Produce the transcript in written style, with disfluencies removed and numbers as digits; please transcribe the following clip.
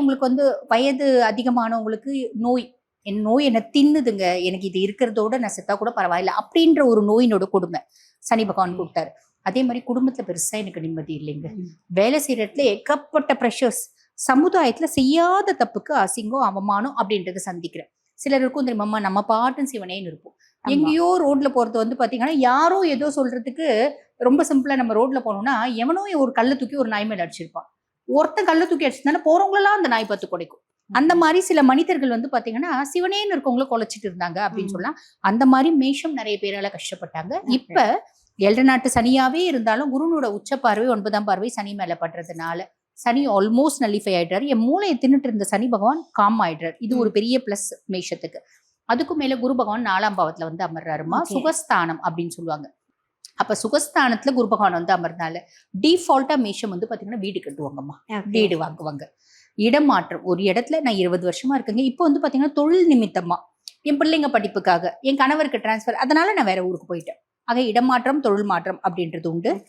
சிலவங்களுக்கு வந்து வயது அதிகமானவங்களுக்கு நோய் என் நோய் என்ன தின்னுதுங்க, எனக்கு இது இருக்கிறதோட நான் செத்தா கூட பரவாயில்ல அப்படின்ற ஒரு நோயினோட கொடுமை சனி பகவான் கூப்பிட்டாரு. அதே மாதிரி குடும்பத்துல பெருசா எனக்கு நிம்மதி இல்லைங்க. வேலை செய்யற இடத்துல ஏகப்பட்ட ப்ரெஷர்ஸ், சமுதாயத்துல செய்யாத தப்புக்கு அசிங்கம் அவமானம் அப்படின்றத சந்திக்கிறேன். சிலருக்கும் தெரியுமா, நம்ம பாட்டும் சிவனேன்னு இருப்போம். எங்கேயோ ரோட்ல போறது வந்து பாத்தீங்கன்னா யாரோ ஏதோ சொல்றதுக்கு ரொம்ப சிம்பிளா நம்ம ரோட்ல போனோம்னா எவனோ ஒரு கல்லை தூக்கி ஒரு நாய் மேல அடிச்சிருப்பான். ஒருத்தன் கல்லை தூக்கி அடிச்சிருந்தானே போறவங்களெல்லாம் அந்த நாய் பத்து குடைக்கும். அந்த மாதிரி சில மனிதர்கள் வந்து பாத்தீங்கன்னா சிவனேன்னு இருக்கவங்கள கொலைச்சிட்டு இருந்தாங்க அப்படின்னு சொல்லலாம். அந்த மாதிரி மேஷம் நிறைய பேரால கஷ்டப்பட்டாங்க. இப்ப 7 நாட்டு சனியாவே இருந்தாலும் குருனோட உச்ச பார்வை 9ஆம் பார்வை சனி மேல படுறதுனால சனி ஆல்மோஸ்ட் நல்லிஃபை ஆயிடுறாரு. என் மூளையை தின்னுட்டு இருந்த சனி பகவான் காம் ஆயிடுறாரு. இது ஒரு பெரிய பிளஸ் மேஷத்துக்கு. அதுக்கும் மேல குரு பகவான் 4ஆம் பாவத்துல வந்து அமர்றாருமா. சுகஸ்தானம் அப்படின்னு சொல்லுவாங்க. அப்ப சுகஸ்தானத்துல குரு பகவான் வந்து அமர்ந்தால டிஃபால்ட்டா மேஷம் வந்து பாத்தீங்கன்னா வீடு கட்டுவாங்கம்மா, வீடு வாங்குவாங்க. இடமாற்றம், ஒரு இடத்துல நான் 20 வருஷமா இருக்குங்க, இப்போ வந்து பாத்தீங்கன்னா தொழில் நிமித்தமா என் பிள்ளைங்க படிப்புக்காக என் கணவருக்கு டிரான்ஸ்பர், அதனால நான் வேற ஊருக்கு போயிட்டேன். ஆக இடமாற்றம் தொழில் மாற்றம் அப்படின்றது உண்டு.